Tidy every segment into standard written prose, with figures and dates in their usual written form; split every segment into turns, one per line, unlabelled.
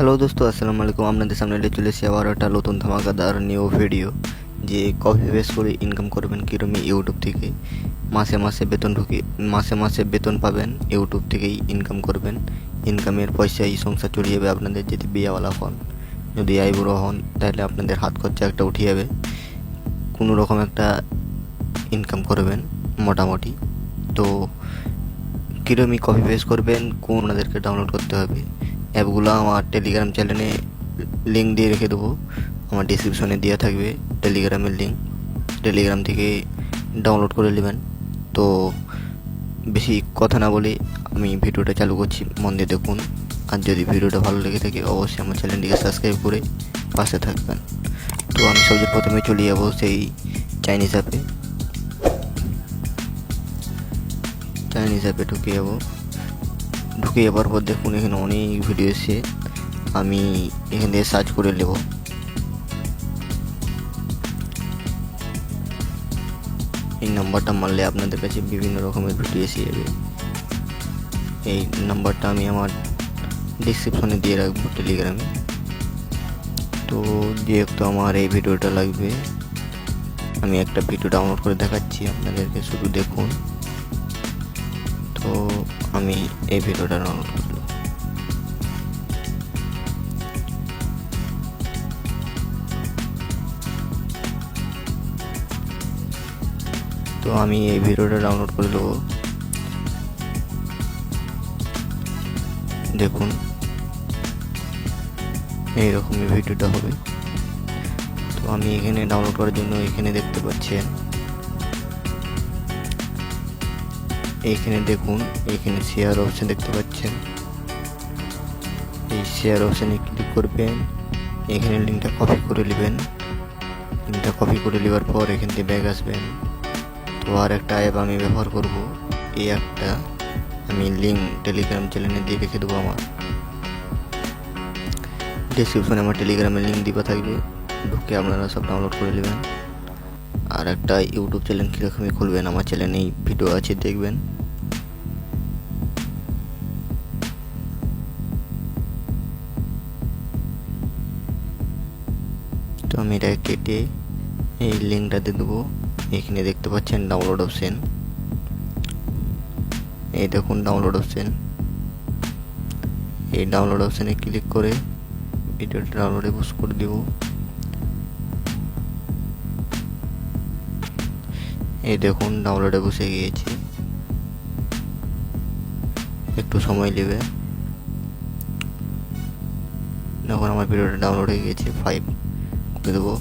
Hello দোস্ত, আসসালামু আলাইকুম। আপনাদের সামনে নিয়ে চলে এসেছি আবার একটা নতুন ধামাকাদার নিউ ভিডিও, যে কপি পেস্ট করে ইনকাম করবেন কীরকম ইউটিউব থেকে। মাসে মাসে বেতন মাসে মাসে বেতন পাবেন, ইউটিউব থেকেই ইনকাম করবেন। ইনকামের পয়সায় সংসার চলে যাবে আপনাদের, যদি বিয়েওয়ালা হন। যদি আইবুড়ো হন তাহলে আপনাদের হাত খরচা একটা উঠে যাবে, কোনো রকম একটা ইনকাম করবেন মোটামুটি। তো কীরকমই কপি পেস্ট করবেন, কোন ওনাদেরকে ডাউনলোড করতে হবে। অ্যাপগুলো আমার টেলিগ্রাম চ্যানেলে লিঙ্ক দিয়ে রেখে দেবো, আমার ডিসক্রিপশনে দেওয়া থাকবে টেলিগ্রামের লিঙ্ক। টেলিগ্রাম থেকে ডাউনলোড করে নেবেন। তো বেশি কথা না বলে আমি ভিডিওটা চালু করছি, মন দিয়ে দেখুন। আর যদি ভিডিওটা ভালো লেগে থাকে অবশ্যই আমার চ্যানেলটিকে সাবস্ক্রাইব করে পাশে থাকবেন। তো আমি সবচেয়ে প্রথমে চলে যাবো সেই চাইনিজ অ্যাপে ঢুকে যাবো। ঢুকে যাওয়ার পর দেখুন এখানে অনেক ভিডিও এসে, আমি এখান থেকে সার্চ করে নেব। এই নাম্বারটা মারলে আপনাদের কাছে বিভিন্ন রকমের ভিডিও এসে যাবে। এই নাম্বারটা আমি আমার ডিসক্রিপশনে দিয়ে রাখবো টেলিগ্রামে। তো যেহেতু আমার এই ভিডিওটা লাগবে, আমি একটা ভিডিও ডাউনলোড করে দেখাচ্ছি আপনাদেরকে, শুধু দেখুন। তো আমি এই ভিডিওটা ডাউনলোড করলাম। তো আমি এই ভিডিওটা ডাউনলোড করে দেবো, দেখুন এইরকমই ভিডিওটা হবে। তো আমি এখানে ডাউনলোড করার জন্য এখানে দেখতে পাচ্ছেন, এইখানে দেখুন, এইখানে শেয়ার অপশন দেখতে পাচ্ছেন। এই শেয়ার অপশানে ক্লিক করবেন, এখানে লিঙ্কটা কপি করে নেবেন। লিঙ্কটা কপি করে নেওয়ার পর এখান থেকে ব্যাক আসবেন। তো আর একটা অ্যাপ আমি ব্যবহার করব, এই অ্যাপটা আমি লিঙ্ক টেলিগ্রাম চ্যানেলে দিয়ে রেখে দেবো। আমার ডিসক্রিপশনে আমার টেলিগ্রামের লিঙ্ক দেওয়া থাকবে, ঢুকে আপনারা সব ডাউনলোড করে নেবেন। আর একটা ইউটিউব চ্যানেল কীরকমই খুলবেন, আমার চ্যানেলেই ভিডিও আছে, দেখবেন। তো আমি এটা কেটে এই লিঙ্কটাতে দেবো। এখানে দেখতে পাচ্ছেন ডাউনলোড অপশন, এই দেখুন ডাউনলোড অপশন। এই ডাউনলোড অপশানে ক্লিক করে ভিডিওটা ডাউনলোডে পুশ করে দেব। এই দেখুন ডাউনলোডে বসে গিয়েছে, একটু সময় নেবে। যখন আমার ভিডিওটা ডাউনলোড হয়ে গিয়েছে 5 করে দেবো।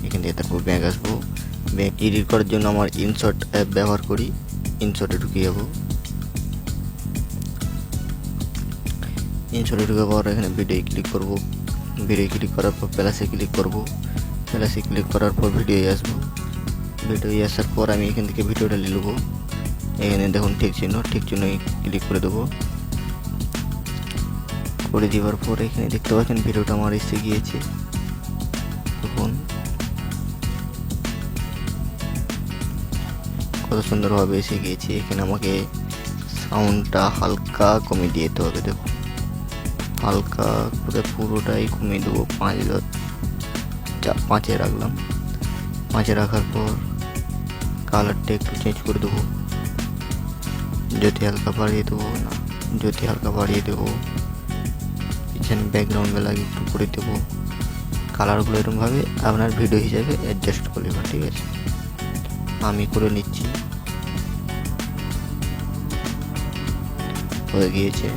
এখান থেকে তারপর ব্যাক আসবো। ব্যাক এডিট করার জন্য আমার ইনশর্ট অ্যাপ ব্যবহার করি, ইনশর্টে ঢুকে যাবো। ইনশর্টে ঢুকে পর এখানে ভিডিও ক্লিক করব। ভিডিও ক্লিক করার পর প্লাসে ক্লিক করব। প্লাসে ক্লিক করার পর ভিডিও আসবো। ভিডিও আসার পর আমি এখান থেকে ভিডিওটা নিয়ে নেবো। এখানে দেখুন ঠিক চিহ্ন ক্লিক করে দেবো। করে দেওয়ার পর এখানে দেখতে পাচ্ছেন ভিডিওটা আমার এসে গিয়েছে। দেখুন কত সুন্দরভাবে এসে গিয়েছে। এখানে আমাকে সাউন্ডটা হালকা কমিয়ে দিতে হবে। দেখুন হালকা করে পুরোটাই কমিয়ে দেবো, 5 রাখলাম। 5 রাখার পর কালারটা একটু চেঞ্জ করে দেবো, যদি হালকা বাড়িয়ে দেবো না, যদি হালকা বাড়িয়ে দেবো। পিছনে ব্যাকগ্রাউন্ড লাগে একটু করে দেবো। কালারগুলো এরকমভাবে আপনার ভিডিও হিসাবে অ্যাডজাস্ট করে নেবেন, ঠিক আছে। আমি করে নিচ্ছি, হয়ে গিয়েছে।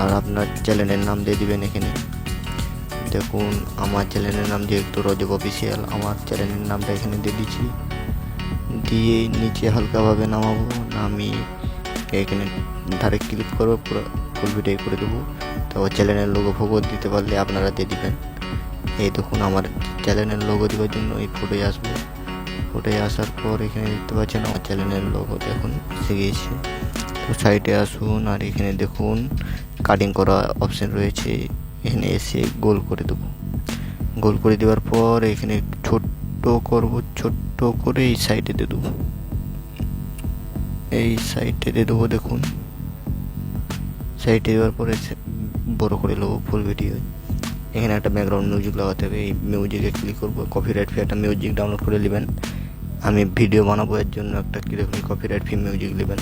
আর আপনার চ্যানেলের নাম দিয়ে দিবেন এখানে। দেখুন আমার চ্যানেলের নাম যেহেতু রজব অফিসিয়াল, আমার চ্যানেলের নামটা এখানে দিয়ে দিচ্ছি। দিয়ে নিচে হালকাভাবে নামাবো, আমি এখানে ধারে ক্লিক করবো, পুরো ফুল ভিডিও করে দেবো। তো চ্যানেলের লোগো ফোগো দিতে পারলে আপনারা দিয়ে দিবেন। এই দেখুন আমার চ্যানেলের লোগো দেওয়ার জন্য এই ফুটে আসবো। ফুটে আসার পর এখানে দেখতে পাচ্ছেন আমার চ্যানেলের লোগো দেখুন এসে গিয়েছে। তো সাইডে আসুন, আর এখানে দেখুন কাটিং করা অপশন রয়েছে, এখানে এসে গোল করে দেবো। গোল করে দেওয়ার পর এখানে ছোট্ট করবো, ছোট্ট করে এই সাইডে দিয়ে দেবো, এই সাইডে দিয়ে দেবো। দেখুন সাইডে দেওয়ার পরে বড় করে নেবো ফুল ভিডিও। এখানে একটা ব্যাকগ্রাউন্ড মিউজিক লাগাতে হবে, এই মিউজিকে ক্লিক করবো, কপিরাইট ফ্রি একটা মিউজিক ডাউনলোড করে নেবেন। আমি ভিডিও বানাবো, এর জন্য একটা কীরকম কপিরাইট ফ্রি মিউজিক নেবেন।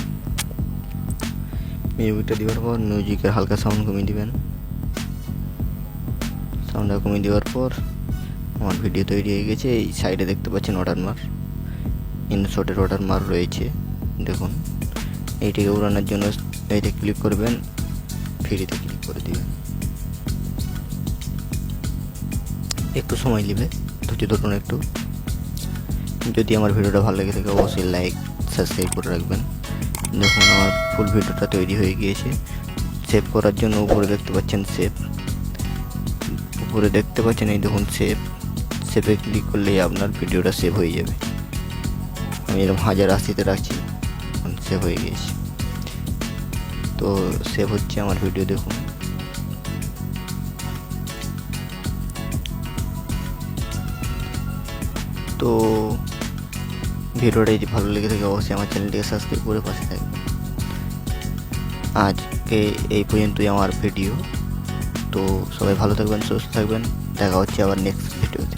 মিউজিকটা দেওয়ার পর মিউজিকের হালকা সাউন্ড কমিয়ে দিবেন। সাউন্ডটা কমিয়ে দেওয়ার পর আমার ভিডিও তৈরি হয়ে গেছে। এই সাইডে দেখতে পাচ্ছেন ওয়াটারমার্ক, ইনশটের ওয়াটারমার্ক রয়েছে, দেখুন। এইটিকে উড়ানোর জন্য এইটা ক্লিক করবেন, ফ্রিতে ক্লিক করে দিবেন। একটু সময় নেবে, ধৈর্য ধরুন একটু। যদি আমার ভিডিওটা ভালো লেগে থাকে অবশ্যই লাইক সাবস্ক্রাইব করে রাখবেন। দেখুন আমার ফুল ভিডিওটা তৈরি হয়ে গিয়েছে। সেভ করার জন্য উপরে দেখতে পাচ্ছেন সেভ, উপরে দেখতে পাচ্ছেন এই দেখুন সেভে ক্লিক করলেই আপনার ভিডিওটা সেভ হয়ে যাবে। আমি এরকম 1080-তে রাখছি, সেভ হয়ে গিয়েছে। তো সেভ হচ্ছে আমার ভিডিও, দেখুন। তো ভিডিওটা যদি ভালো লেগে থাকে অবশ্যই আমার চ্যানেলটিকে সাবস্ক্রাইব করে পাশে থাকবেন। আজকে এই পর্যন্তই আমার ভিডিও। তো সবাই ভালো থাকবেন, সুস্থ থাকবেন, দেখা হচ্ছে আবার নেক্সট ভিডিওতে।